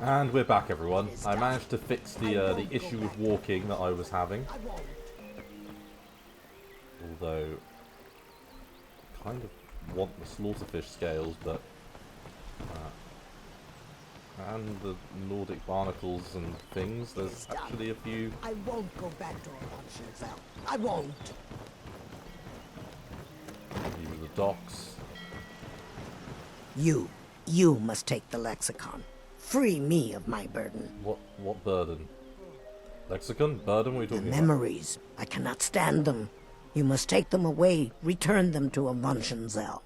And we're back, everyone. I managed to fix the issue with walking that I was having. Although, I kind of want the slaughterfish scales, but... and the Nordic barnacles and things, there's actually a few... I won't go back to a luncheon cell. I won't. These are the docks. You must take the lexicon. Free me of my burden. What burden? Lexicon? Burden? What are you talking The about? memories. I cannot stand them. You must take them away. Return them to a luncheon cell.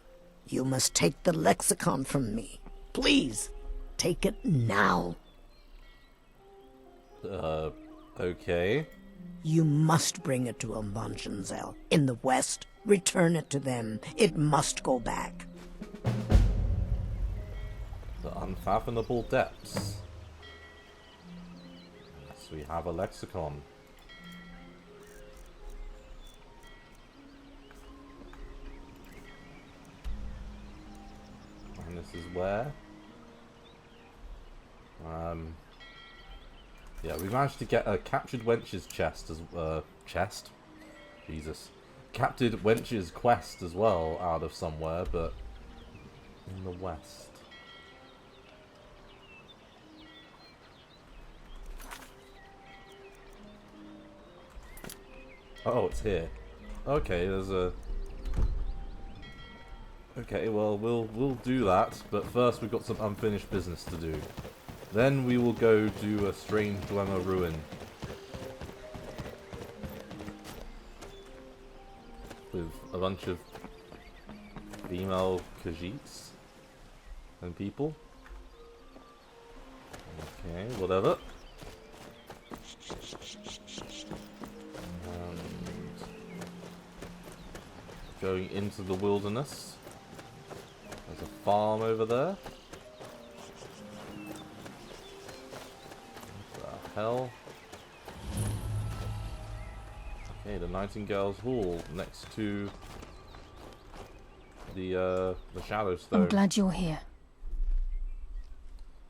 You must take the lexicon from me. Please, take it now. Okay. You must bring it to a luncheon cell. In the West, return it to them. It must go back. The unfathomable depths. Yes, we have a lexicon. And this is where? Yeah, we managed to get a captured wench's chest as chest. Jesus, captured wench's quest as well out of somewhere, but in the West. Oh, it's here. Okay, there's a. Okay, well, we'll do that, but first we've got some unfinished business to do. Then we will go to a strange Dwemer ruin. With a bunch of female Khajiits and people. Okay, whatever. And going into the wilderness. There's a farm over there. What the hell? Okay, the Nightingale's Hall next to the Shadow Stone. I'm glad you're here.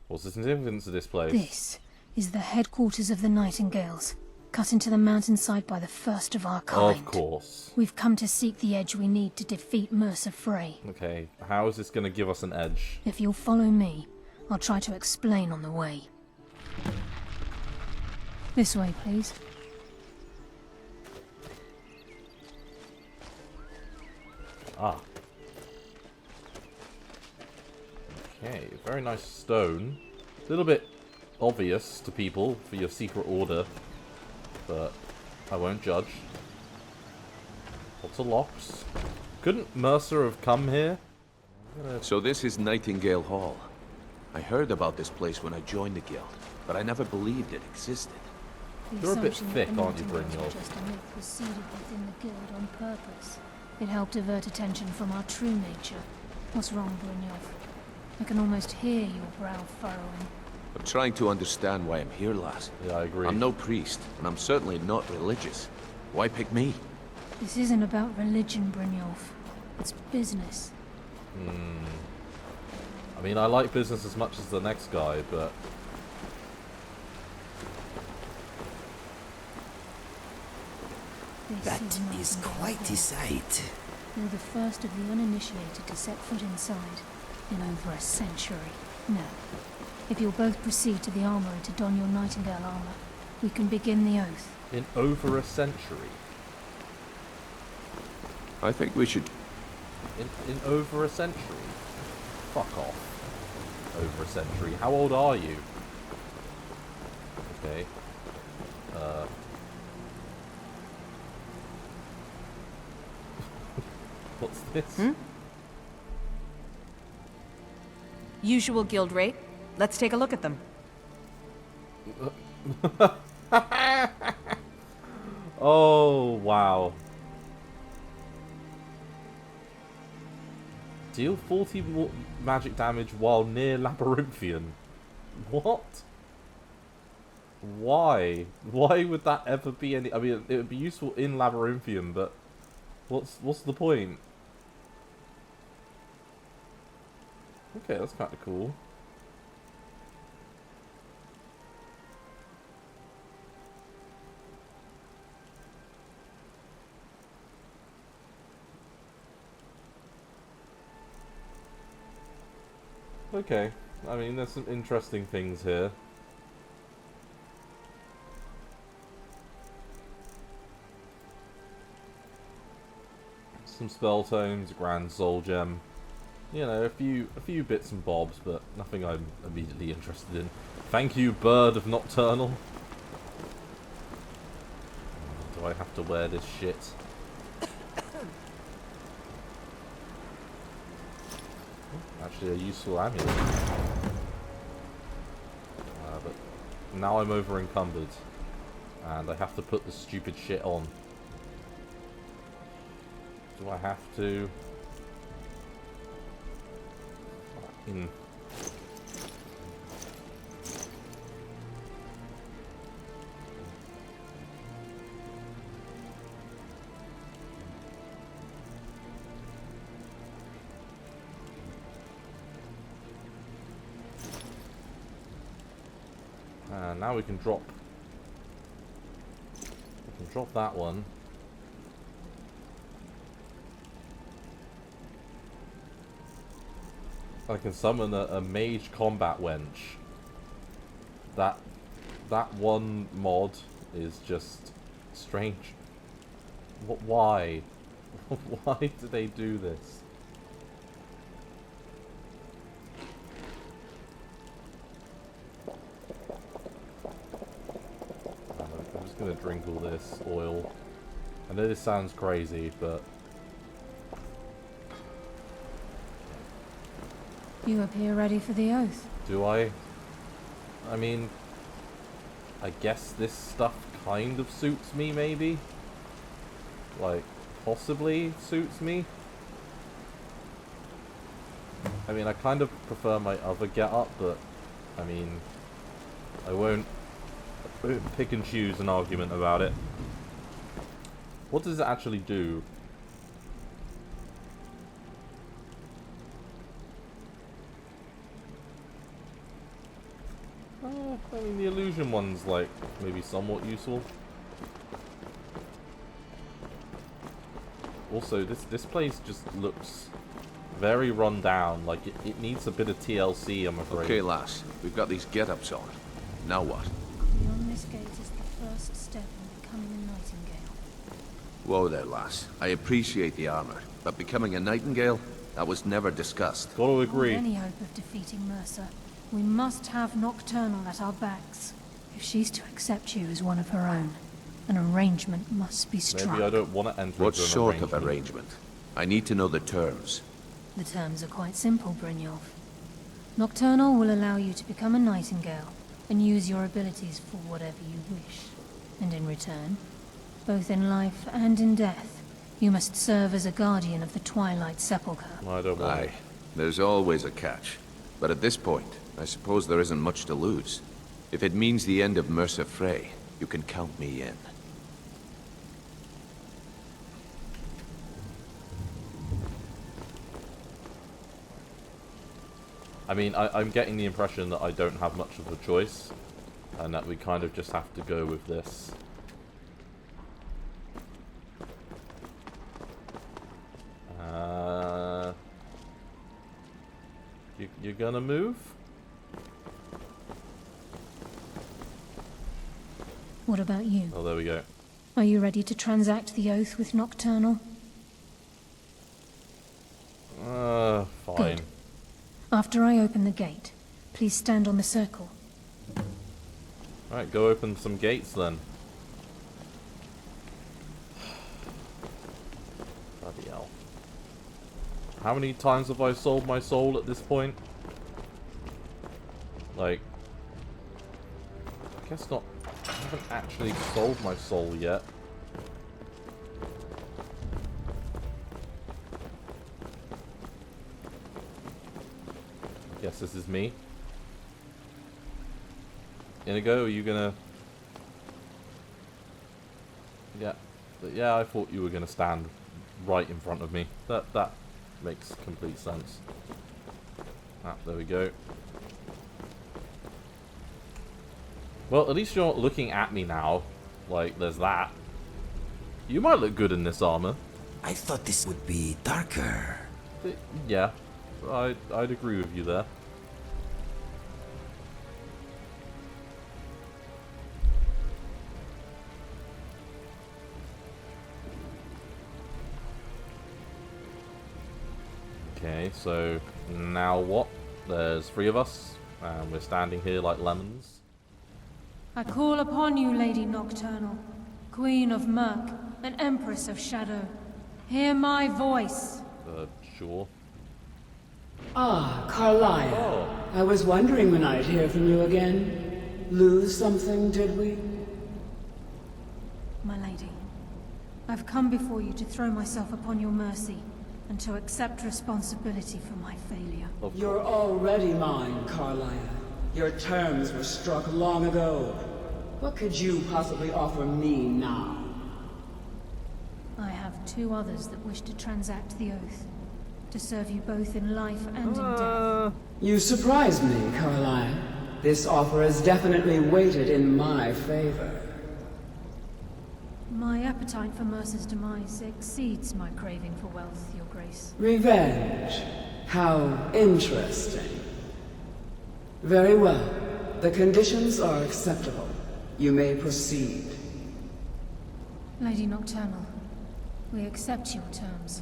What's the significance of this place? This is the headquarters of the Nightingales, cut into the mountainside by the first of our kind. Of course. We've come to seek the edge we need to defeat Mercer Frey. Okay, how is this going to give us an edge? If you'll follow me, I'll try to explain on the way. This way, please. Ah. Okay, very nice stone. A little bit obvious to people for your secret order, but I won't judge. Lots of locks. Couldn't Mercer have come here? So this is Nightingale Hall. I heard about this place when I joined the guild, but I never believed it existed. You're a bit thick, aren't you, Brynjolf? Just a myth proceeded within the guild on purpose. It helped divert attention from our true nature. What's wrong, Brynjolf? I can almost hear your brow furrowing. I'm trying to understand why I'm here, lass. Yeah, I agree. I'm no priest, and I'm certainly not religious. Why pick me? This isn't about religion, Brynjolf. It's business. I mean, I like business as much as the next guy, but... This is Nightingale quite a Hall. sight. You're the first of the uninitiated to set foot inside in over a century. Now, if you'll both proceed to the armory to don your Nightingale armor, we can begin the oath. in over a century. I think we should... In over a century? Fuck off. Over a century. How old are you? Okay. What's this? Usual guild rate. Let's take a look at them. Oh, wow. Deal 40 magic damage while near Labyrinthian. What? Why? Why would that ever be any... I mean, it would be useful in Labyrinthian, but... What's the point? Okay, that's kind of cool. okay. I mean, there's some interesting things here. Some spell tomes, grand soul gem. You know, a few bits and bobs, but nothing I'm immediately interested in. Thank you, Bird of Nocturnal. Do I have to wear this shit? Actually, a useful amulet. But now I'm over encumbered, and I have to put the stupid shit on. Do I have to? Fucking. Now we can drop. We can drop that one. I can summon a mage combat wench. That one mod is just strange. Why? Why do they do this? I'm just gonna drink all this oil. I know this sounds crazy, but You appear ready for the oath. do I? I mean, I guess this stuff kind of suits me, maybe? Like, possibly suits me? I mean, I kind of prefer my other get-up, but, I mean, I won't pick and choose an argument about it. What does it actually do? I mean, the illusion one's, like, maybe somewhat useful. Also, this place just looks very run down. Like, it needs a bit of TLC, I'm afraid. Okay, lass. We've got these get-ups on. Now what? Beyond this gate is the first step in becoming a nightingale. Whoa there, lass. I appreciate the armor, but becoming a nightingale? That was never discussed. Gotta agree. Without any hope of defeating Mercer, we must have Nocturnal at our backs. If she's to accept you as one of her own, an arrangement must be struck. Maybe I don't want to enter What into an sort of arrangement. arrangement? I need to know the terms. The terms are quite simple, Brynjolf. Nocturnal will allow you to become a nightingale and use your abilities for whatever you wish. And in return, both in life and in death, you must serve as a guardian of the Twilight Sepulchre. I don't want Aye, it. there's always a catch. But at this point, I suppose there isn't much to lose. If it means the end of Mercer Frey, you can count me in. I mean, I'm getting the impression that I don't have much of a choice, and that we kind of just have to go with this. You're gonna move? What about you? Oh, there we go. Are you ready to transact the oath with Nocturnal? Fine. Good. After I open the gate, please stand on the circle. Alright, go open some gates then. Bloody hell. How many times have I sold my soul at this point? Like, I guess not. I haven't actually sold my soul yet. Guess this is me. Inigo, are you gonna... Yeah, I thought you were gonna stand right in front of me. That makes complete sense. Ah, there we go. Well, at least you're not looking at me now. Like, there's that. You might look good in this armor. I thought this would be darker. Yeah, I'd agree with you there. Okay, so now what? There's 3 of us, and we're standing here like lemons. I call upon you, Lady Nocturnal, Queen of Murk, and Empress of Shadow. Hear my voice. Sure. Ah, Carlia. Oh. I was wondering when I'd hear from you again. Lose something, did we? My lady, I've come before you to throw myself upon your mercy, and to accept responsibility for my failure. You're already mine, Carlia. Your terms were struck long ago. What could you possibly offer me now? I have 2 others that wish to transact the oath, to serve you both in life and in death. You surprise me, Carlia. This offer is definitely weighted in my favor. My appetite for Mercer's demise exceeds my craving for wealth, Your Grace. Revenge. How interesting. Very well. The conditions are acceptable. You may proceed. Lady Nocturnal, we accept your terms.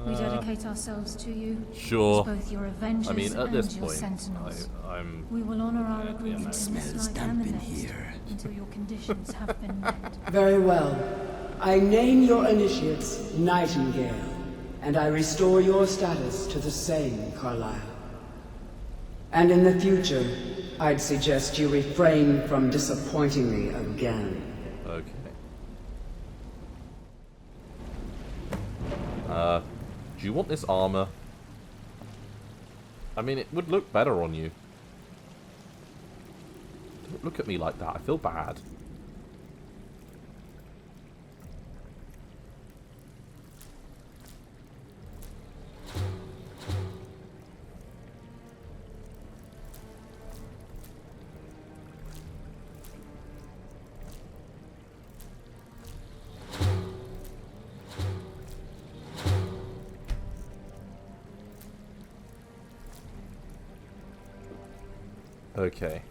We dedicate ourselves to you Sure. as both your avengers I mean, at and this your point, sentinels. I'm... We will honor our agreements in this smells life and the damp in next here. until your conditions have been met. Very well. I name your initiates Nightingale, and I restore your status to the same, Carlisle. And in the future, I'd suggest you refrain from disappointing me again. Okay. Do you want this armor? I mean, it would look better on you. Don't look at me like that. I feel bad. Okay.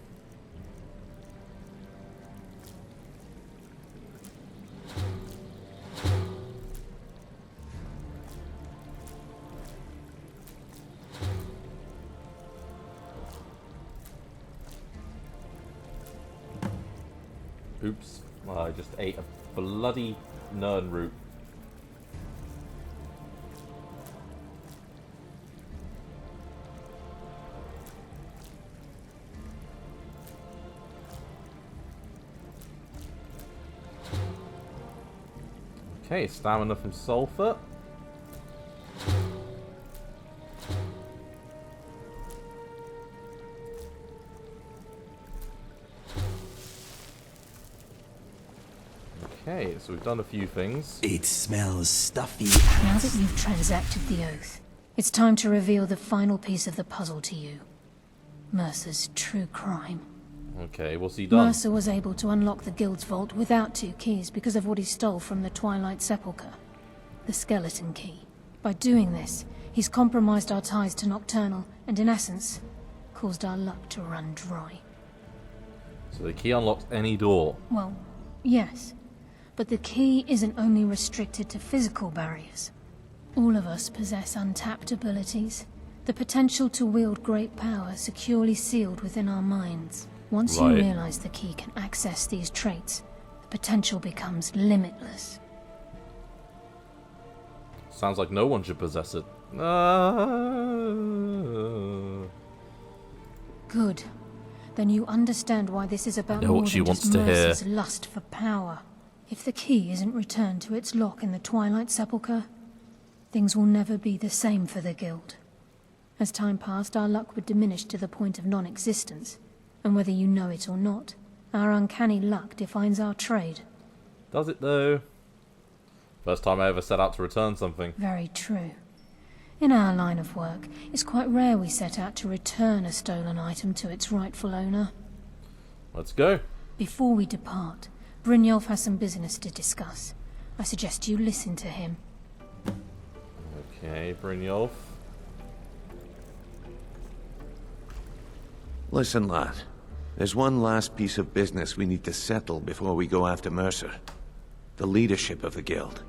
Oops. I just ate a bloody nern root. Okay, stamina from sulfur. Okay, so we've done a few things. It smells stuffy. Now that you've transacted the oath, it's time to reveal the final piece of the puzzle to you. Mercer's true crime. Okay, what's he done? Mercer was able to unlock the guild's vault without 2 keys because of what he stole from the Twilight Sepulchre. The skeleton key. By doing this, he's compromised our ties to Nocturnal, and in essence, caused our luck to run dry. So the key unlocks any door. Well, yes. But the key isn't only restricted to physical barriers. All of us possess untapped abilities. The potential to wield great power securely sealed within our minds. Once you realize the key can access these traits, the potential becomes limitless. Sounds like no one should possess it. Good. Then you understand why this is about know more what she than wants just to hear. Mercer's lust for power. If the key isn't returned to its lock in the Twilight Sepulchre, things will never be the same for the Guild. As time passed, our luck would diminish to the point of non-existence. And whether you know it or not, our uncanny luck defines our trade. Does it though? First time I ever set out to return something. Very true. In our line of work, it's quite rare we set out to return a stolen item to its rightful owner. Let's go. Before we depart, Brynjolf has some business to discuss. I suggest you listen to him. Okay, Brynjolf. Listen, lad. There's one last piece of business we need to settle before we go after Mercer. The leadership of the guild.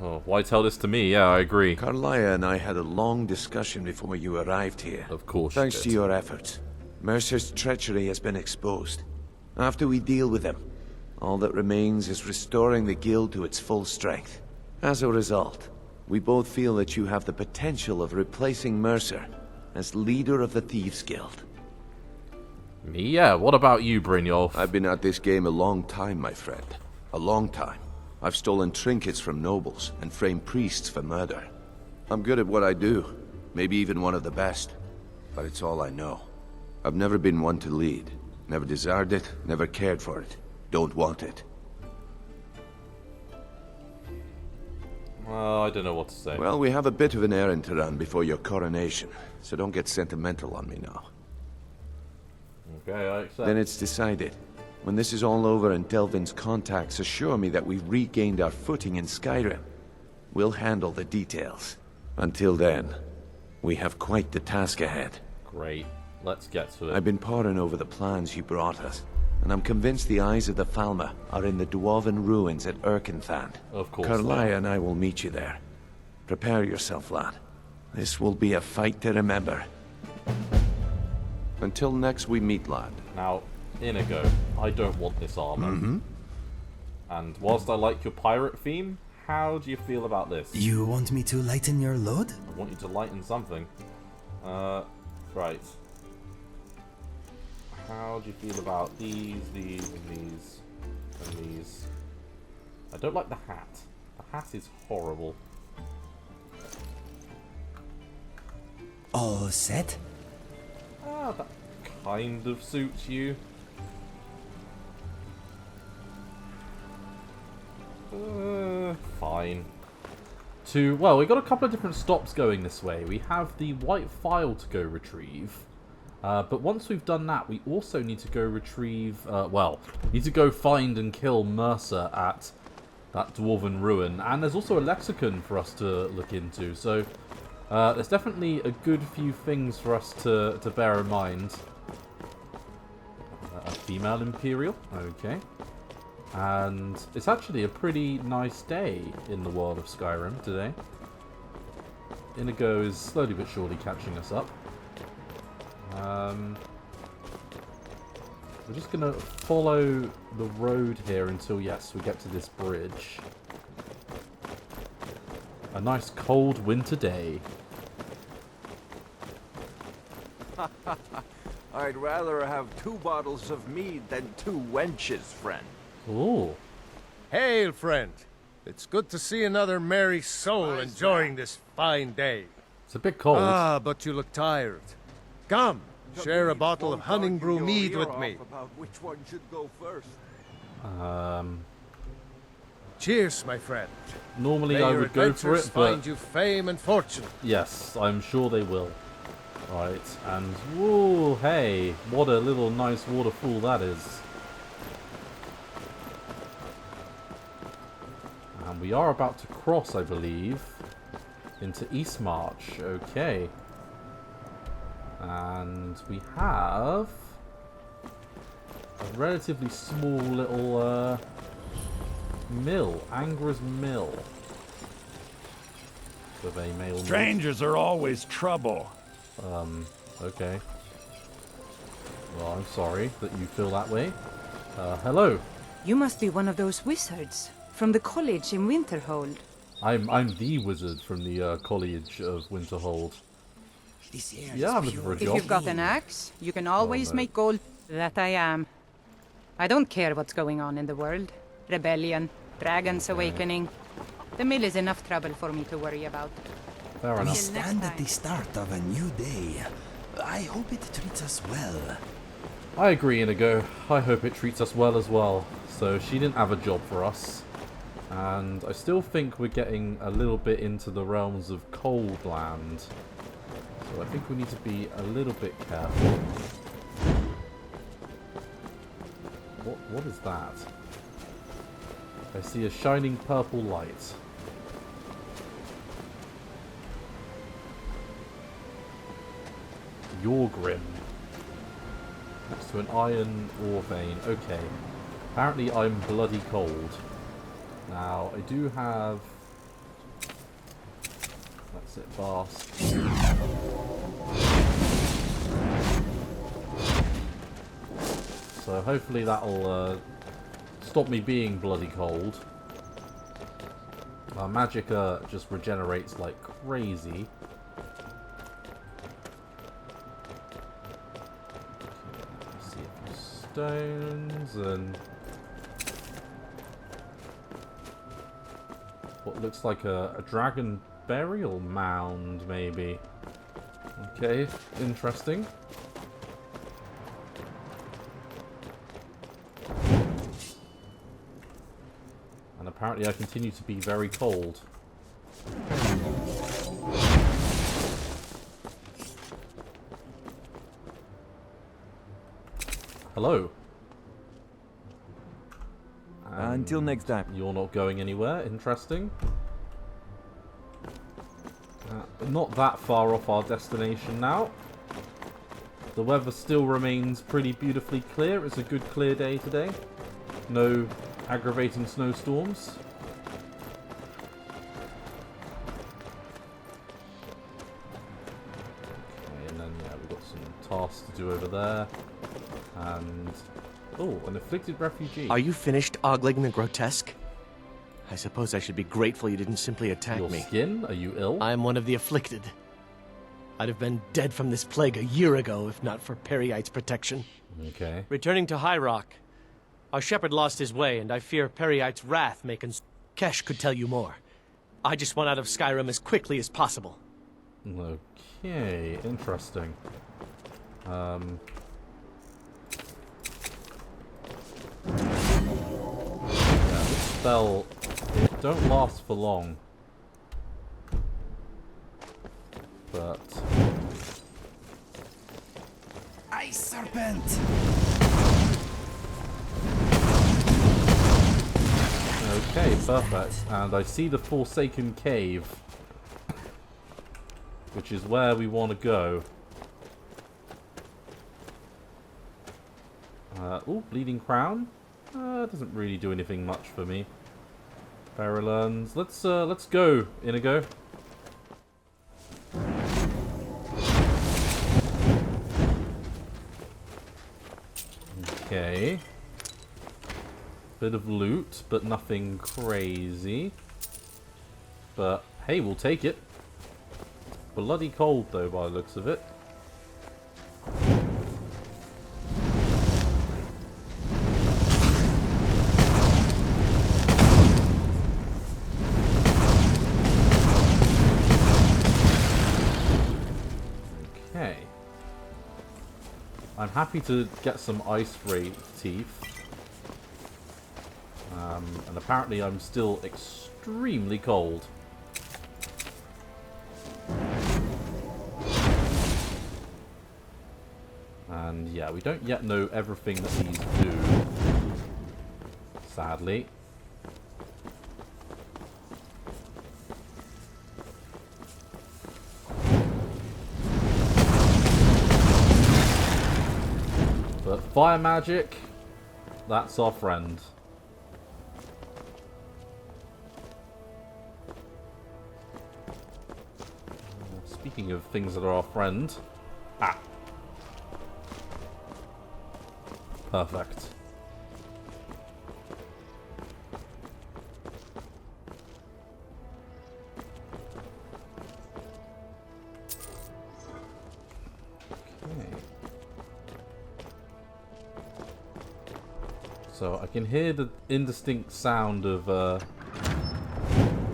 Oh, why tell this to me? Yeah, I agree. Carlia and I had a long discussion before you arrived here. Of course you Thanks to did. your efforts, Mercer's treachery has been exposed. After we deal with him, all that remains is restoring the guild to its full strength. As a result, we both feel that you have the potential of replacing Mercer as leader of the Thieves Guild. Me? Yeah, what about you, Brynjolf? I've been at this game a long time, my friend. A long time. I've stolen trinkets from nobles and framed priests for murder. I'm good at what I do, maybe even one of the best, but it's all I know. I've never been one to lead. Never desired it, never cared for it. Don't want it. Well, I don't know what to say. Well, we have a bit of an errand to run before your coronation, so don't get sentimental on me now. Okay, I accept. Then it's decided. When this is all over and Delvin's contacts assure me that we've regained our footing in Skyrim, we'll handle the details. Until then, we have quite the task ahead. Great. Let's get to it. I've been poring over the plans you brought us, and I'm convinced the eyes of the Falmer are in the Dwarven ruins at Erkenthan. Of course. Carlia and I will meet you there. Prepare yourself, lad. This will be a fight to remember. Until next we meet, lad. Now, Inigo, I don't want this armor. And whilst I like your pirate theme, how do you feel about this? You want me to lighten your load? I want you to lighten something. Right. How do you feel about these, and these? I don't like the hat. The hat is horrible. All set? That kind of suits you. Fine. Well, we got a couple of different stops going this way. We have the white phial to go retrieve. But once we've done that, we also need to go retrieve... need to go find and kill Mercer at that Dwarven ruin. And there's also a lexicon for us to look into. So there's definitely a good few things for us to bear in mind. A female Imperial. Okay. And it's actually a pretty nice day in the world of Skyrim today. Inigo is slowly but surely catching us up. We're just going to follow the road here until, yes, we get to this bridge. A nice cold winter day. I'd rather have 2 bottles of mead than 2 wenches, friend. Ooh. Hail, friend. It's good to see another merry soul enjoying this fine day. It's a bit cold. Ah, but you look tired. Come, share a bottle of hunting brew mead with me. About which one should go first. Cheers, my friend. Normally May I your would go for adventures it, but... find you fame and fortune. Yes, I'm sure they will. Right, and whoa, hey, what a little nice waterfall that is. And we are about to cross, I believe, into Eastmarch. Okay. And we have a relatively small little mill, Angra's Mill. With a male Strangers are always trouble. Okay. Well, I'm sorry that you feel that way. Hello. You must be one of those wizards from the college in Winterhold. I'm the wizard from the College of Winterhold. Yeah, I'm looking for a If job. you've got an axe, you can always no. make gold. That I am. I don't care what's going on in the world. Rebellion, dragons awakening. The mill is enough trouble for me to worry about. Fair We enough. stand at the start of a new day. I hope it treats us well. I agree, Inigo. I hope it treats us well as well. So she didn't have a job for us. And I still think we're getting a little bit into the realms of cold land. So I think we need to be a little bit careful. What is that? I see a shining purple light. Your Grim. Next to an iron ore vein. Okay. Apparently I'm bloody cold. Now, I do have That's it, Bast. So hopefully that'll stop me being bloody cold. My magic just regenerates like crazy. Let's see a few stones and what looks like a dragon burial mound, maybe. Okay, interesting. And apparently I continue to be very cold. Hello. Until next time. You're not going anywhere. Interesting. Not that far off our destination now. The weather still remains pretty beautifully clear. It's a good clear day today. No aggravating snowstorms. Okay, and then yeah, we've got some tasks to do over there. And oh, an afflicted refugee. Are you finished ogling the grotesque? I suppose I should be grateful you didn't simply attack me. Your skin? Are you ill? I am one of the afflicted. I'd have been dead from this plague a year ago if not for Periite's protection. Okay. Returning to High Rock, our shepherd lost his way, and I fear Periite's wrath may Kesh could tell you more. I just want out of Skyrim as quickly as possible. Okay, interesting. Yeah, this spell, it don't last for long. But Ice serpent. okay, perfect. And I see the Forsaken Cave, which is where we want to go. Ooh, Bleeding Crown. Doesn't really do anything much for me. Barrelurns. Let's go, Inigo. Okay. Bit of loot, but nothing crazy. But hey, we'll take it. Bloody cold though, by the looks of it. Okay. I'm happy to get some ice ray teeth. And apparently I'm still extremely cold. And yeah, we don't yet know everything that these do, sadly. But fire magic, that's our friend. Speaking of things that are our friend. Ah. Perfect. Okay. So I can hear the indistinct sound of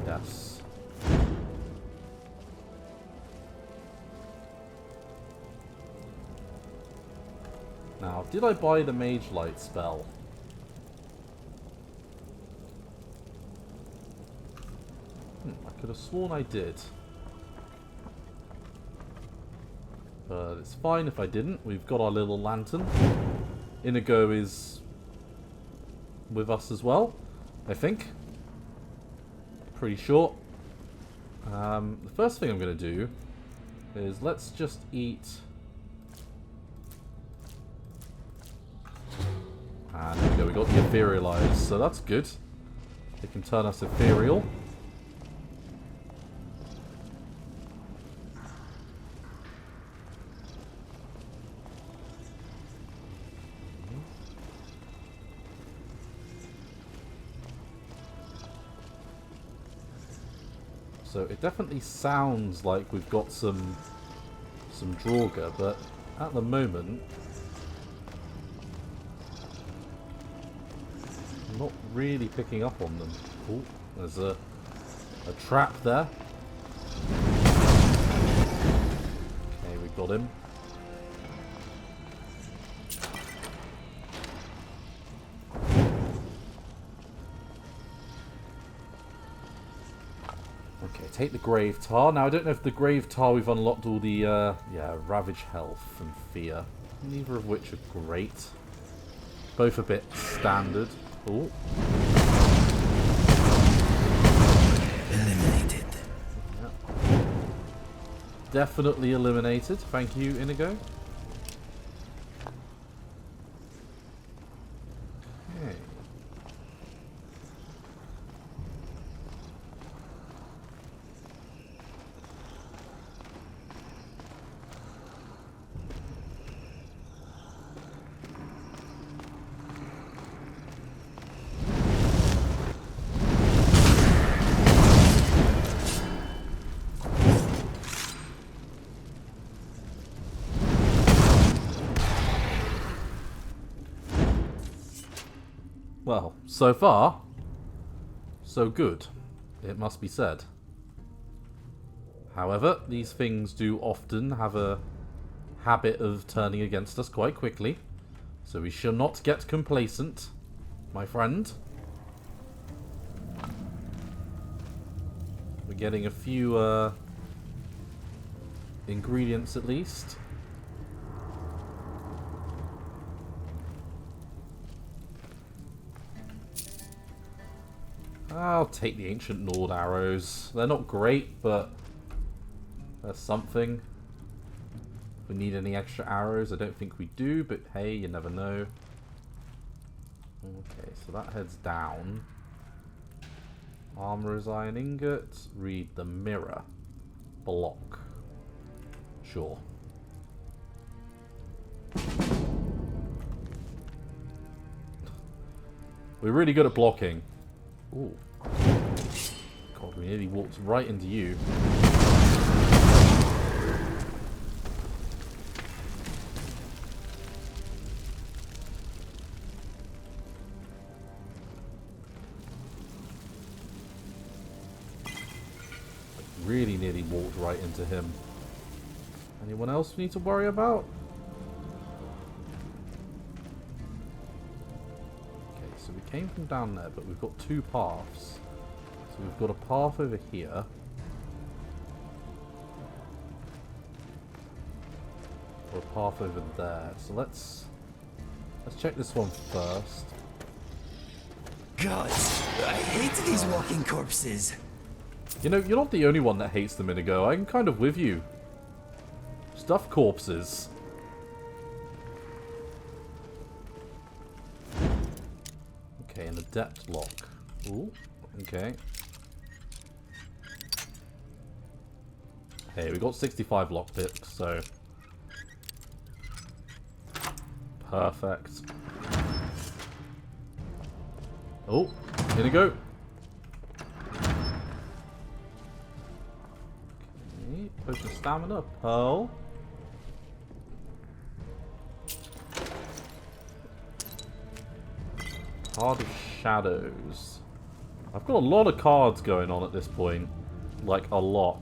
yes. Now, did I buy the Mage Light spell? I could have sworn I did. But it's fine if I didn't. We've got our little lantern. Inigo is with us as well, I think. Pretty sure. The first thing I'm going to do is let's just eat... And there we go, we got the etherealized, so that's good. It can turn us ethereal. So it definitely sounds like we've got some Draugr, but at the moment I'm not really picking up on them. Oh, there's a trap there. Okay, we got him. Okay, take the Grave Tar. Now, I don't know if the Grave Tar we've unlocked all the, yeah, Ravage Health and Fear. Neither of which are great. Both a bit standard. Oh. Eliminated. Yeah. Definitely eliminated. Thank you, Inigo. Okay. Well, so far, so good, it must be said. However, these things do often have a habit of turning against us quite quickly, so we shall not get complacent, my friend. We're getting a few ingredients at least. I'll take the Ancient Nord arrows. They're not great, but they're something. If we need any extra arrows, I don't think we do, but hey, you never know. Okay, so that heads down. Armorer's Iron Ingot. Read the mirror. Block. Sure. We're really good at blocking. Ooh. God, we nearly walked right into you. Really nearly walked right into him. Anyone else we need to worry about? So we came from down there, but we've got two paths. So we've got a path over here. Or a path over there. So let's check this one first. God, I hate these walking corpses. You know, you're not the only one that hates them, Inigo. I'm kind of with you. Stuff corpses. Okay, an adept lock. Ooh, okay. Hey, we got 65 lockpicks, so perfect. Oh, here we go. Okay, potion of stamina, pearl. Card of Shadows. I've got a lot of cards going on at this point. Like, a lot.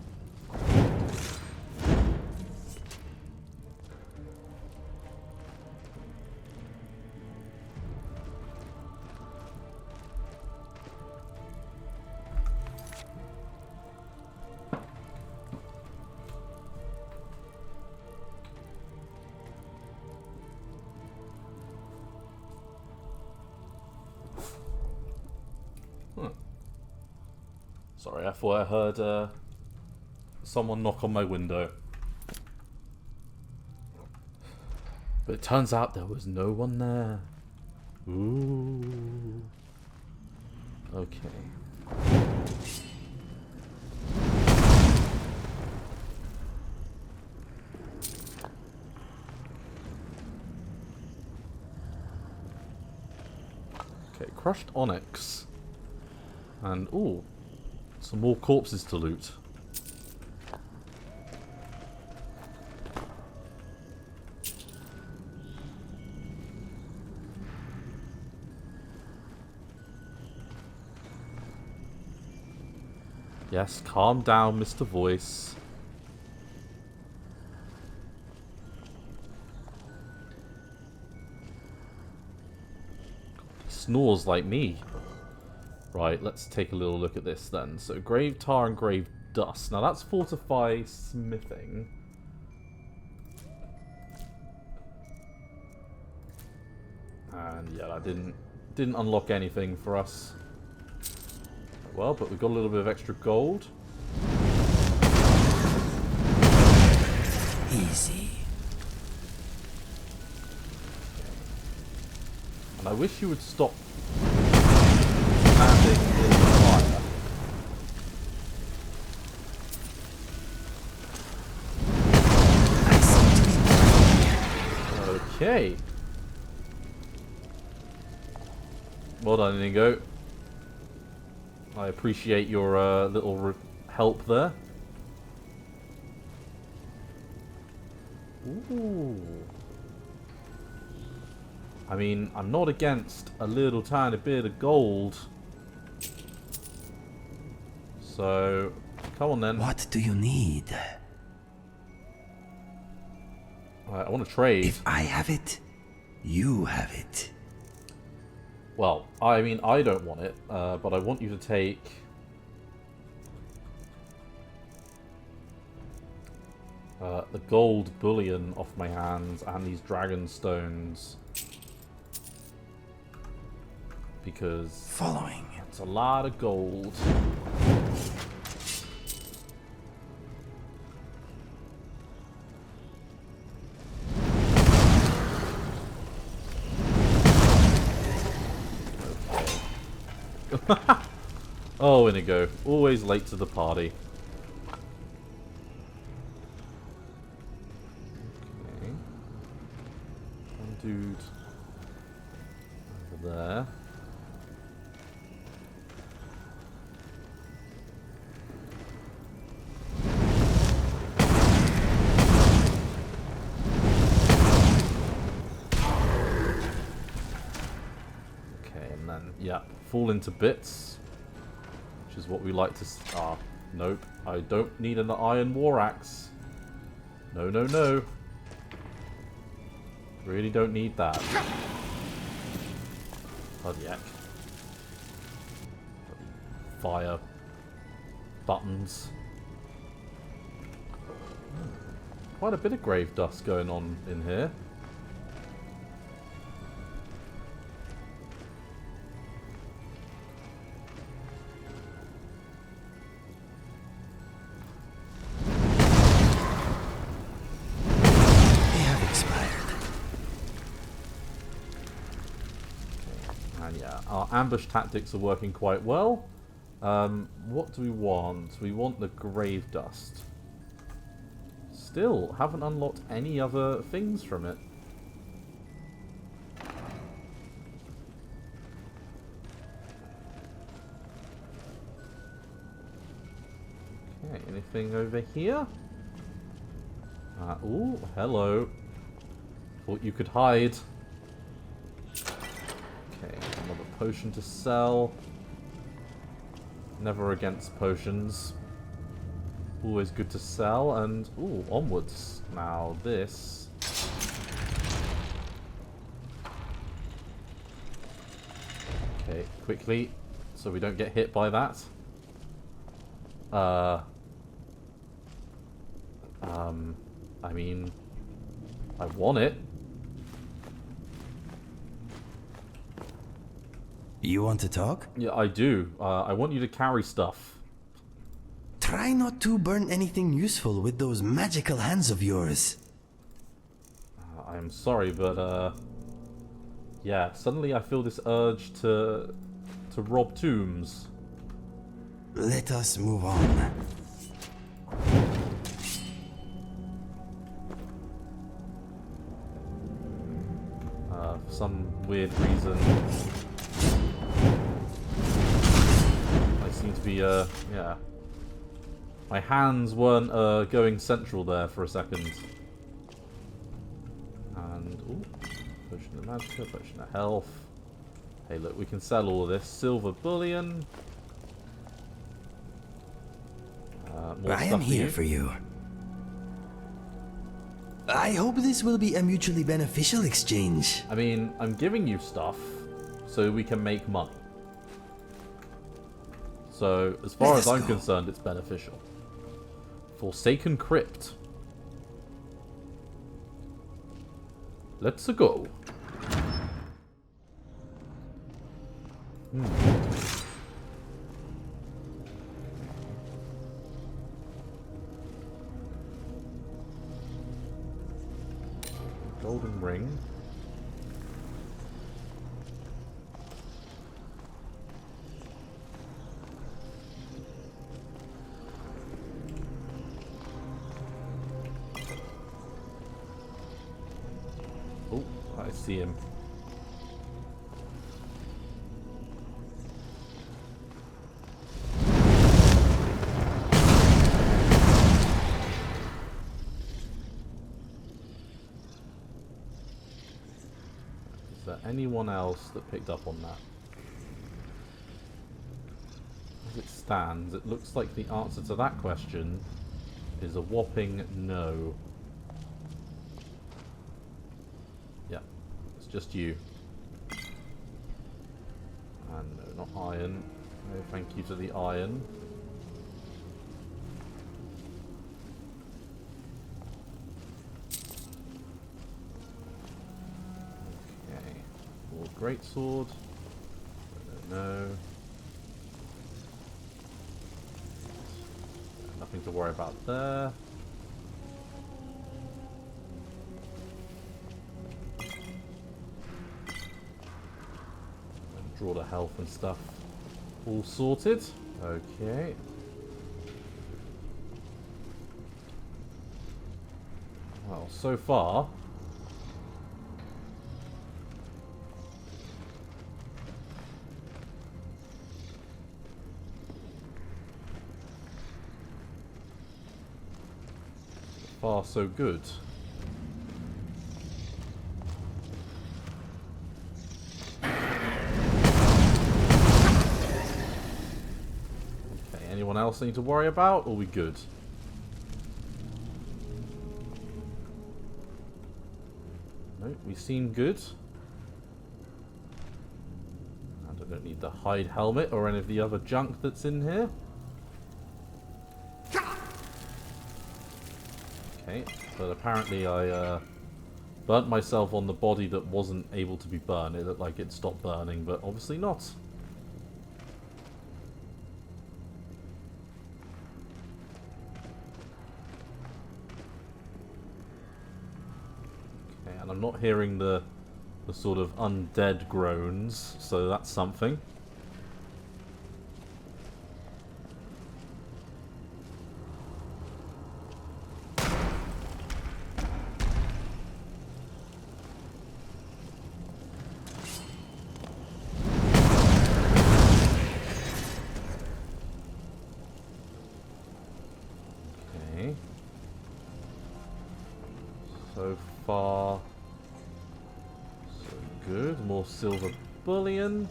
Sorry, I thought I heard someone knock on my window. But it turns out there was no one there. Ooh. Okay. Okay, crushed onyx. And, ooh. Some more corpses to loot. Yes, calm down, Mr. Voice. He snores like me. Right, let's take a little look at this then. So, grave tar and grave dust. Now that's fortify smithing. And yeah, that didn't unlock anything for us. Well, but we've got a little bit of extra gold. Easy. And I wish you would stop standing in the fire. Okay. Well done, Inigo. I appreciate your little help there. Ooh. I mean, I'm not against a little tiny bit of gold. So, come on then. What do you need? I want to trade. If I have it, you have it. Well, I mean, I don't want it, but I want you to take... the gold bullion off my hands and these dragon stones. Because... Following. It's a lot of gold. Oh, Inigo. Always late to the party. Okay. One dude over there. Okay, and then, yeah, fall into bits. Is what we like to... nope. I don't need an iron war axe. No, no, no. Really don't need that. Bloody heck. Fire buttons. Quite a bit of grave dust going on in here. Our ambush tactics are working quite well. What do we want? We want the grave dust. Still, haven't unlocked any other things from it. Okay, anything over here? Ooh, hello. Thought you could hide. Okay, another potion to sell. Never against potions. Always good to sell, and ooh, onwards. Now this. Okay, quickly, so we don't get hit by that. I mean, I want it. You want to talk? Yeah, I do. I want you to carry stuff. Try not to burn anything useful with those magical hands of yours. I'm sorry, but yeah, suddenly I feel this urge to rob tombs. Let us move on. For some weird reason, I seem seem to be, yeah. My hands weren't going central there for a second. And, ooh, potion of magic, potion of health. Hey, look, we can sell all of this. Silver bullion. More I stuff am here for you. I hope this will be a mutually beneficial exchange. I mean, I'm giving you stuff so we can make money. So, as far as I'm concerned, it's beneficial. Forsaken Crypt. Let's go. Golden ring. Oh, I see him. Is there anyone else that picked up on that? As it stands, it looks like the answer to that question is a whopping no. Yeah, it's just you. And no, not iron. No, thank you to the iron. Okay, more greatsword. No. Nothing to worry about there. And draw the health and stuff. All sorted. Okay. Well, so far. Far so good. Okay, anyone else need to worry about, or are we good? No, we seem good. And I don't need the hide helmet or any of the other junk that's in here. Okay, but apparently I burnt myself on the body that wasn't able to be burned. It looked like it stopped burning, but obviously not. Okay, and I'm not hearing the sort of undead groans, so that's something. So far, so good. More silver bullion,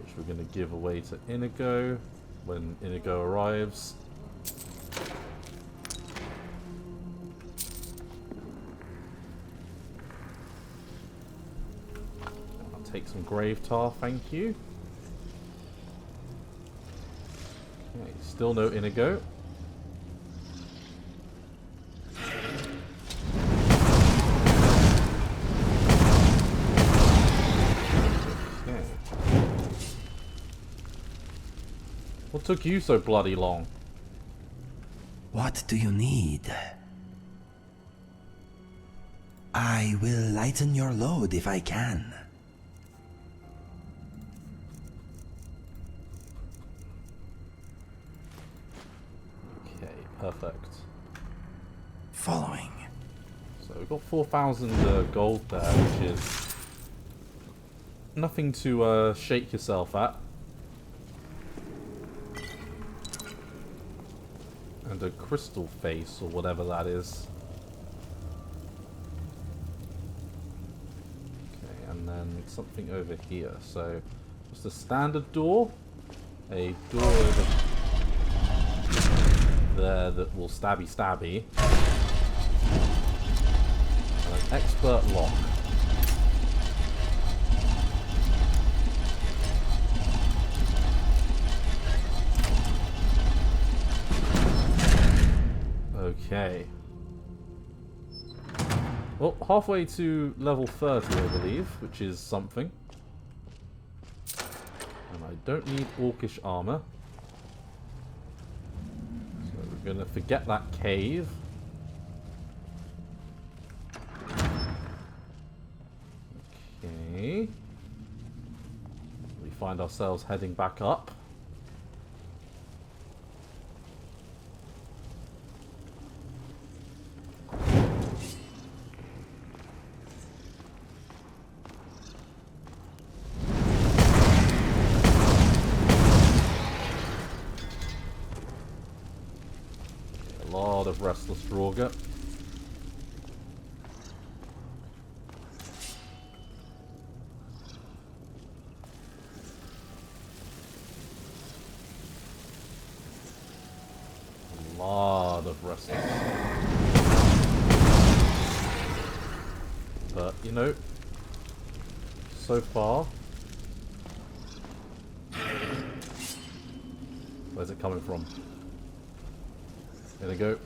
which we're going to give away to Inigo when Inigo arrives. I'll take some grave tar, thank you. Okay, still no Inigo. What took you so bloody long? What do you need? I will lighten your load if I can. Okay, perfect. Following. So we've got 4,000 gold there, which is nothing to shake yourself at. And a crystal face, or whatever that is. Okay, and then something over here. So, just a standard door. A door over there that will stabby. And an expert lock. Okay. Well, halfway to level 30, I believe, which is something. And I don't need orcish armor. So we're going to forget that cave. Okay. We find ourselves heading back up. Of restless Draugr. A lot of restless. But, you know, so far... Where's it coming from? There they go.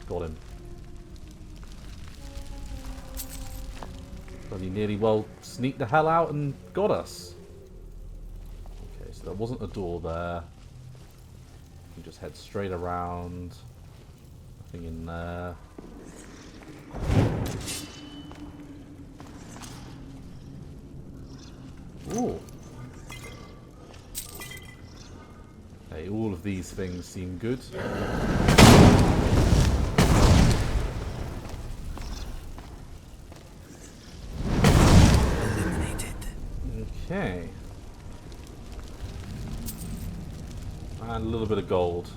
Got him. But he nearly well sneaked the hell out and got us. Okay, so there wasn't a door there. You just head straight around. Nothing in there. Ooh. Hey, all of these things seem good. Okay. And a little bit of gold.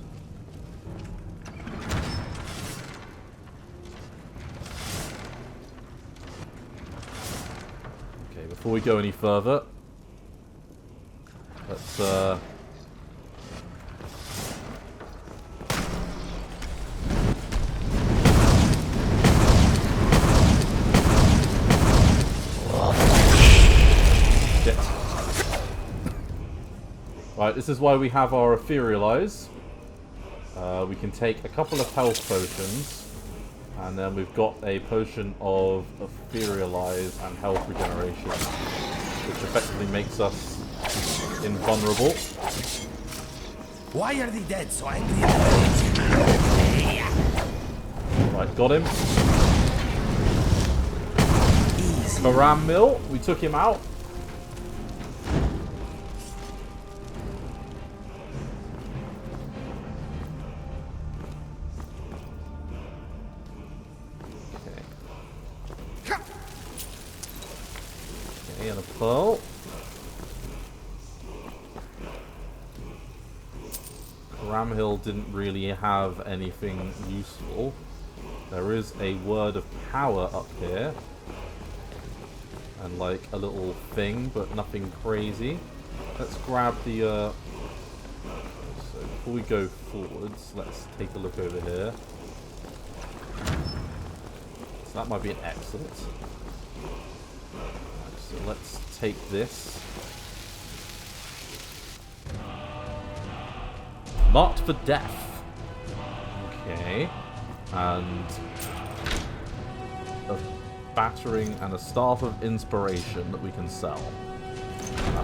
Okay, before we go any further, let's Right, this is why we have our etherealize. We can take a couple of health potions, and then we've got a potion of etherealize and health regeneration, which effectively makes us invulnerable. Why are they dead so angry? Right, got him. Maram Mill, we took him out. And a pearl. Ramhill didn't really have anything useful. There is a word of power up here. And like a little thing, but nothing crazy. Let's grab the so before we go forwards, let's take a look over here. So that might be an exit. So let's take this. Marked for death. Okay. And a battering and a staff of inspiration that we can sell.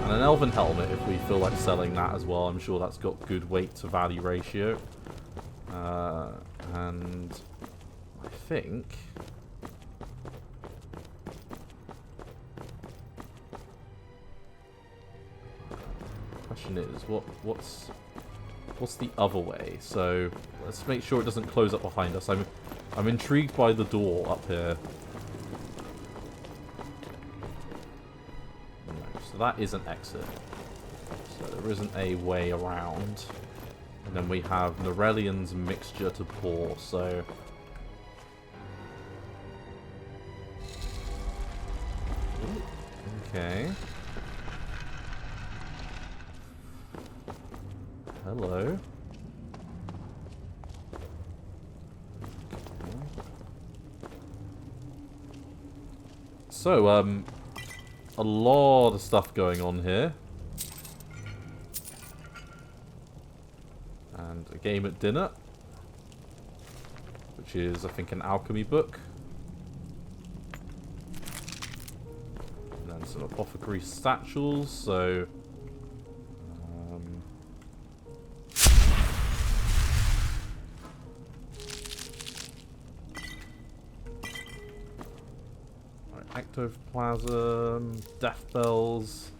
And an elven helmet if we feel like selling that as well. I'm sure that's got good weight to value ratio. And I think... question is, what's What's the other way? So let's make sure it doesn't close up behind us. I'm intrigued by the door up here. No, so that is an exit. So there isn't a way around. And then we have Norelian's mixture to pour, so... Okay. Hello. So, a lot of stuff going on here. And a game at dinner. Which is, I think, an alchemy book. And then some apothecary statues, so... Ectoplasm, death bells.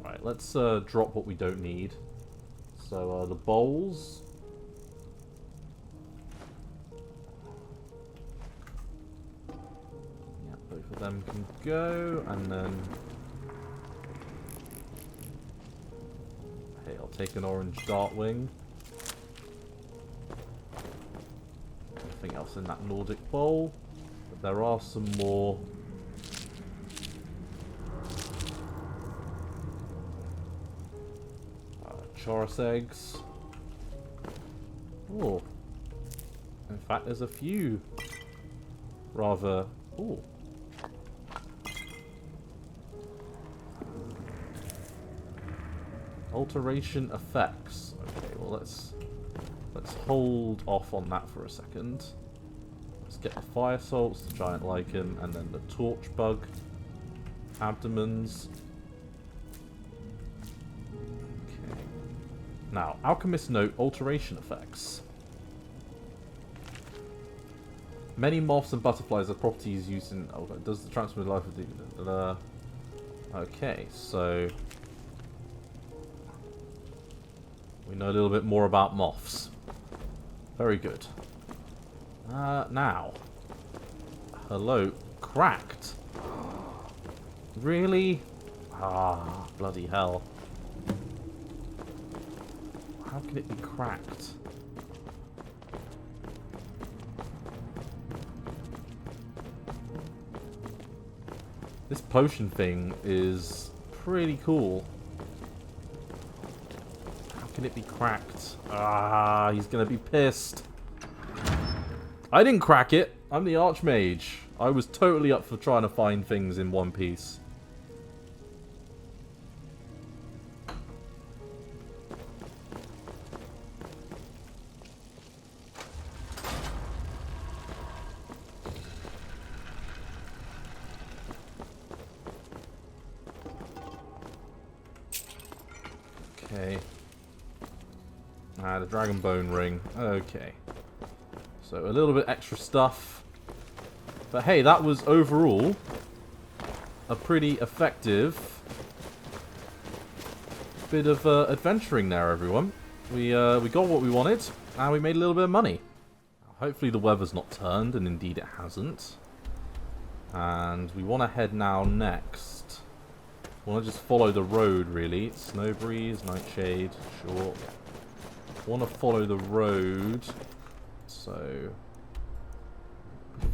Right, let's drop what we don't need. So the bowls. Yeah, both of them can go, and then hey, I'll take an orange dartwing. Anything else in that Nordic bowl? There are some more. Chorus eggs. Oh. In fact, there's a few. Rather. Oh. Alteration effects. Okay, well let's hold off on that for a second. Let's get the fire salts, the giant lichen, and then the torch bug abdomens. Okay. Now, alchemist note alteration effects. Many moths and butterflies have properties used in. Oh, does the transfer life of the. Okay, so we know a little bit more about moths. Very good. Now. Hello. Cracked. Really? Ah, bloody hell. How can it be cracked? This potion thing is pretty cool. How can it be cracked? Ah, he's gonna be pissed. I didn't crack it. I'm the Archmage. I was totally up for trying to find things in One Piece. Okay. The Dragon Bone Ring. Okay. So a little bit extra stuff. But hey, that was overall a pretty effective bit of adventuring there, everyone. We got what we wanted, and we made a little bit of money. Hopefully the weather's not turned, and indeed it hasn't. And we want to head now next. We want to just follow the road, really. Snow Breeze, Nightshade, sure. Want to follow the road. So,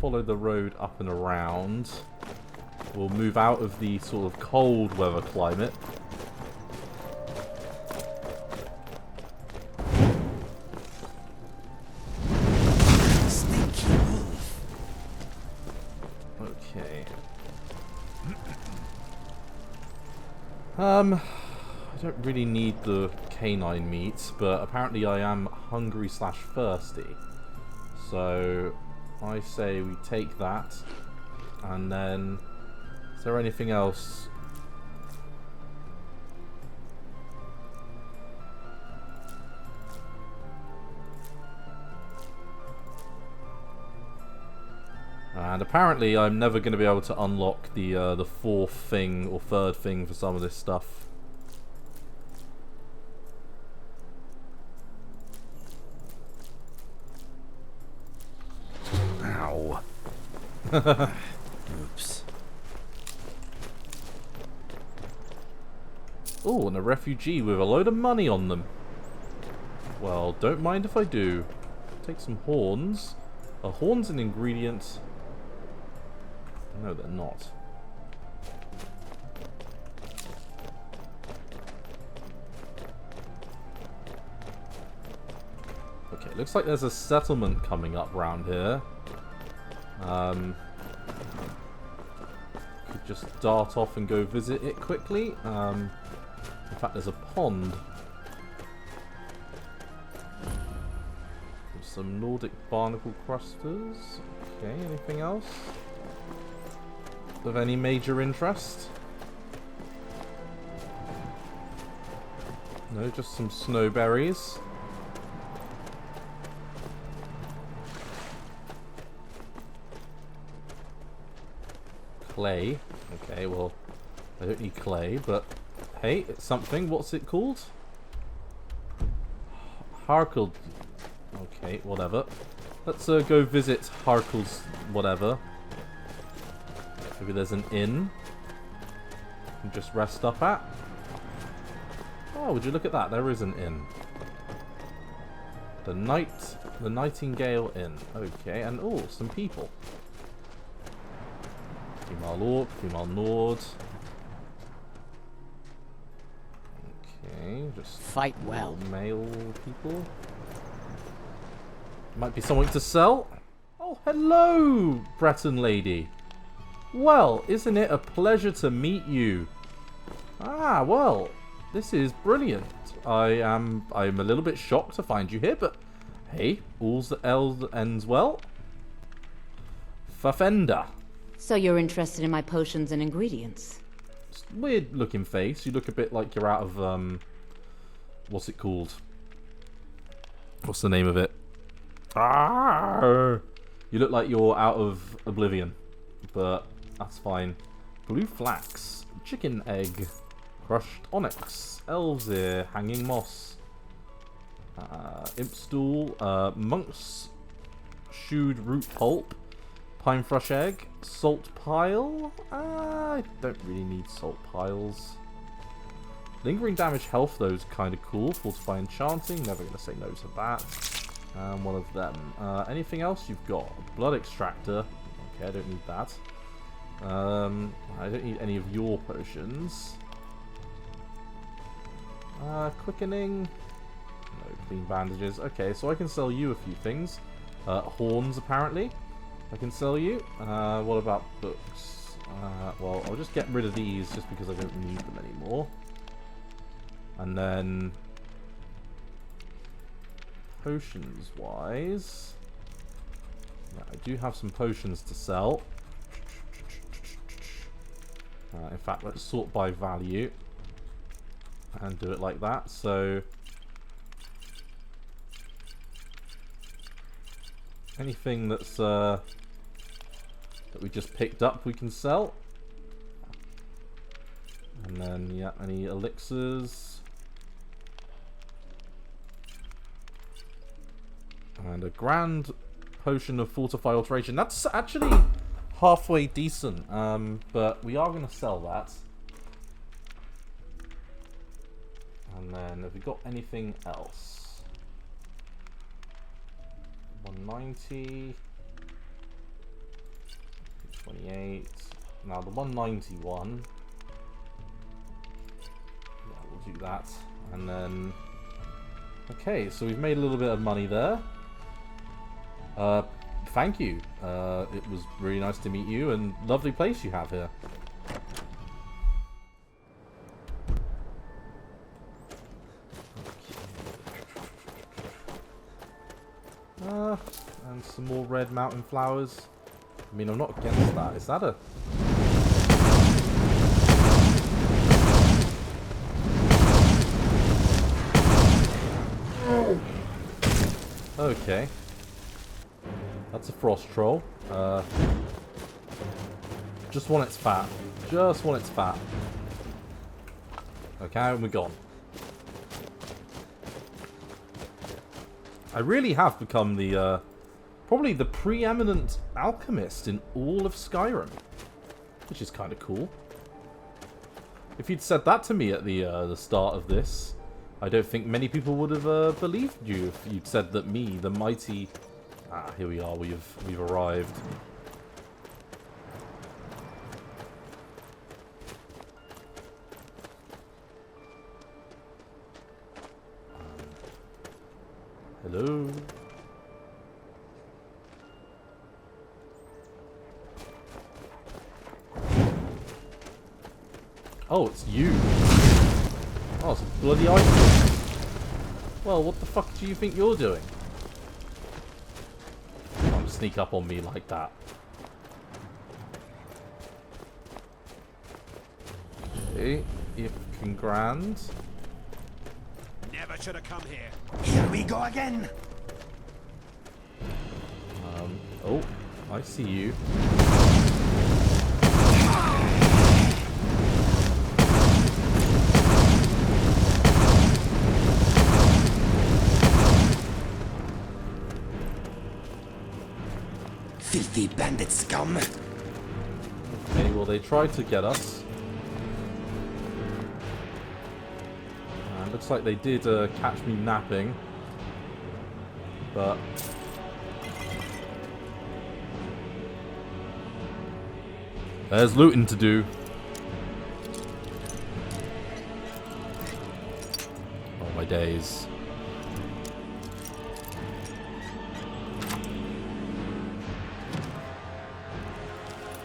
follow the road up and around. We'll move out of the sort of cold weather climate. Stinky wolf. Okay. I don't really need the canine meat, but apparently I am hungry / thirsty. So, I say we take that, and then, is there anything else? And apparently I'm never going to be able to unlock the fourth thing or third thing for some of this stuff. Oops. Oh, and a refugee with a load of money on them. Well, don't mind if I do. Take some horns. Are horns an ingredient? No, they're not. Okay, looks like there's a settlement coming up round here. Could just dart off and go visit it quickly. In fact, there's a pond. Some Nordic barnacle crusters. Okay, anything else of any major interest? No, just some snowberries. Clay. Okay, well, I don't need clay, but hey, it's something. What's it called? Harkled. Okay, whatever. Let's go visit Harkle's whatever. Maybe there's an inn. You can just rest up at. Oh, would you look at that? There is an inn. The Nightingale Inn. Okay, and oh, some people. Female Orc, Female Nord. Okay, just fight well. Male people. Might be something to sell. Oh, hello, Breton lady. Well, isn't it a pleasure to meet you? Ah, well, this is brilliant. I'm a little bit shocked to find you here, but hey, all's ends well. Fafenda. So you're interested in my potions and ingredients? Weird looking face. You look a bit like you're out of what's it called? What's the name of it? Ah! You look like you're out of Oblivion, but that's fine. Blue flax, chicken egg, crushed onyx, elves ear, hanging moss, imp stool, monk's shoed root pulp, pine thrush egg, salt pile. I don't really need salt piles. Lingering damage health, though, is kind of cool. Fortify enchanting, never gonna say no to that. One of them. Anything else you've got? Blood extractor. Okay, I don't need that. I don't need any of your potions. Quickening. No, clean bandages. Okay, so I can sell you a few things. Horns, apparently. I can sell you. What about books? Well, I'll just get rid of these just because I don't need them anymore. And then potions wise, yeah, I do have some potions to sell. In fact, let's sort by value and do it like that. So anything that's that we just picked up we can sell. And then yeah, any elixirs. And a grand potion of fortify alteration. That's actually halfway decent, but we are going to sell that. And then have we got anything else? 190, 28. Now the 191. Yeah, we'll do that. And then okay, so we've made a little bit of money there. Thank you. It was really nice to meet you, and lovely place you have here. And some more red mountain flowers. I mean, I'm not against that. Is that a... Okay. That's a frost troll. Just want its fat. Just want its fat. Okay, and we're gone. I really have become the Probably the preeminent alchemist in all of Skyrim. Which is kind of cool. If you'd said that to me at the start of this, I don't think many people would have believed you if you'd said that me, the mighty... Ah, here we are, we've arrived. Hello? Oh, it's you. Oh, it's a bloody ice. Well, what the fuck do you think you're doing? Don't sneak up on me like that. Okay, if can grand. Never should have come here. Here we go again. Oh, I see you. Filthy bandit scum. Okay, well they tried to get us. Looks like they did catch me napping. But... there's looting to do. Oh my days.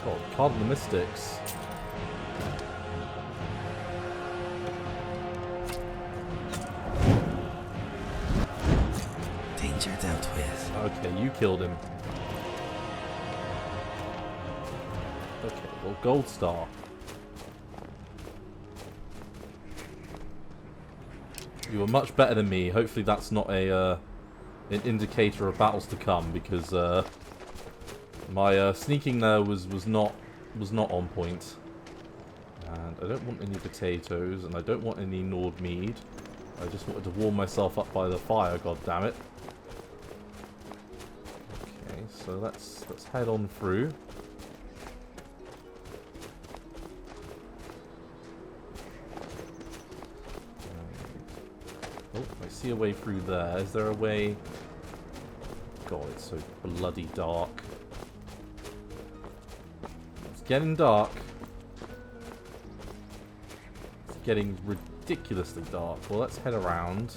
Oh, Card of the Mystics. Danger dealt with. Okay, you killed him. Okay, well, gold star. You were much better than me. Hopefully that's not a an indicator of battles to come, because my sneaking there was not on point. And I don't want any potatoes, and I don't want any gnawed mead. I just wanted to warm myself up by the fire. God damn it! Okay, so let's head on through. Oh, I see a way through there. Is there a way? God, it's so bloody dark. It's getting dark. It's getting ridiculously dark. Well, let's head around.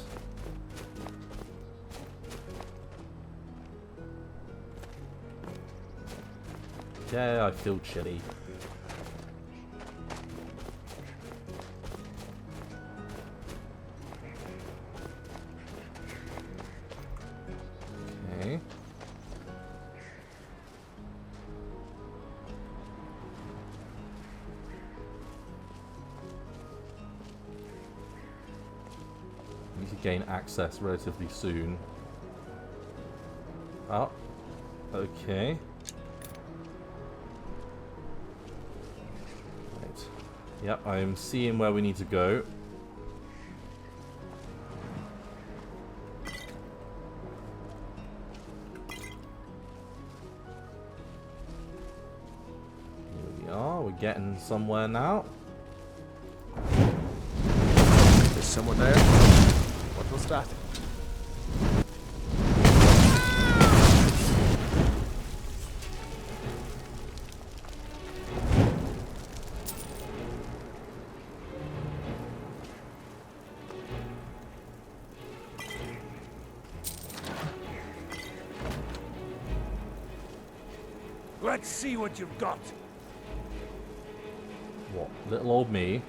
Yeah, I feel chilly. Okay. Need to gain access relatively soon. Oh, okay. Right. Yep, I'm seeing where we need to go. Here we are, we're getting somewhere now. There's someone there? What was that? Let's see what you've got. What? Little old me?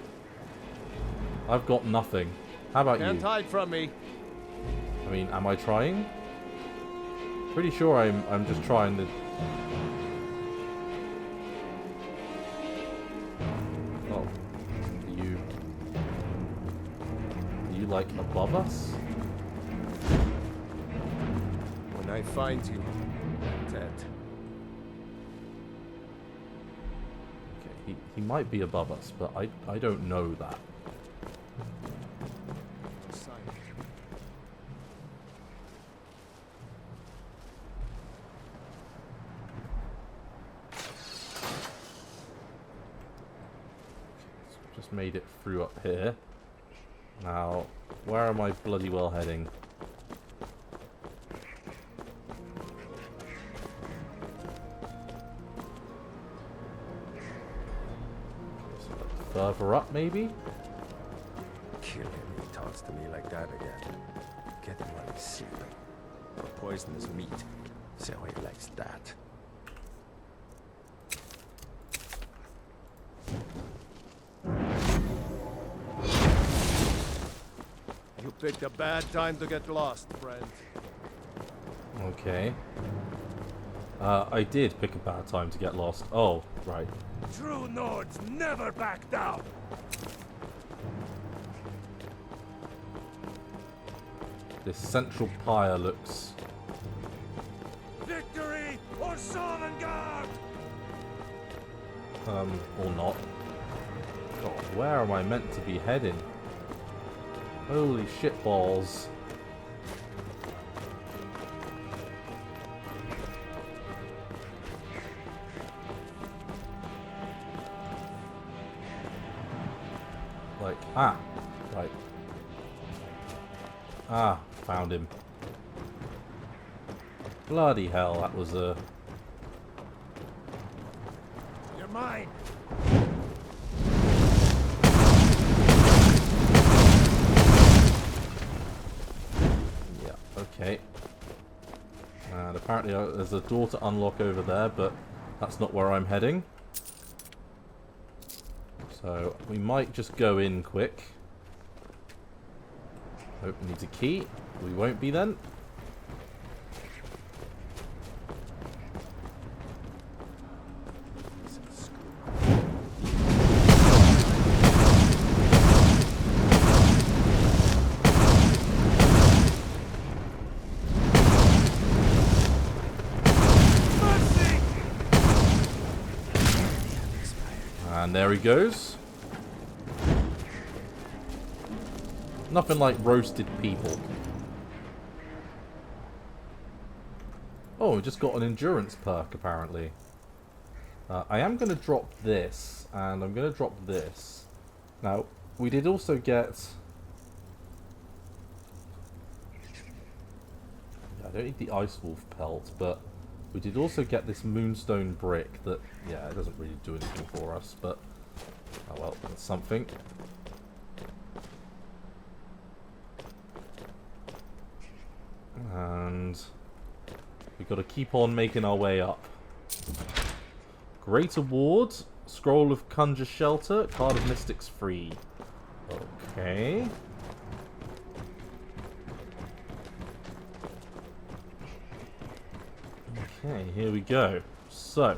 I've got nothing. How about Can't you? hide from me. I mean, am I trying? Pretty sure I'm just trying to... Oh. Are you like above us? When I find you, I'm dead. Okay, he might be above us, but I don't know that. just made it through up here. Now, where am I bloody well heading? Further up, maybe? Kill him if he talks to me like that again. Get him while he's sleeping. Or poisonous meat. See how he likes that. You picked a bad time to get lost, friend. Okay. I did pick a bad time to get lost. Oh, right. True Nords never back down. This central pyre looks... Victory or Sovngarde! Or not. God, where am I meant to be heading? Holy shitballs. Like, right. Found him. Bloody hell, that was a... You're mine. Yeah, okay. And apparently there's a door to unlock over there, but that's not where I'm heading. So we might just go in quick. Hope needs a key. We won't be then. And there he goes. Nothing like roasted people. Oh, we just got an endurance perk, apparently. I am going to drop this, and I'm going to drop this. Now, we did also get... I don't need the Ice Wolf pelt, but we did also get this Moonstone brick that, yeah, it doesn't really do anything for us, but... Oh well, that's something. And we've got to keep on making our way up. Great Award, Scroll of Conjure Shelter, Card of Mystics free. Okay. Okay, here we go. So,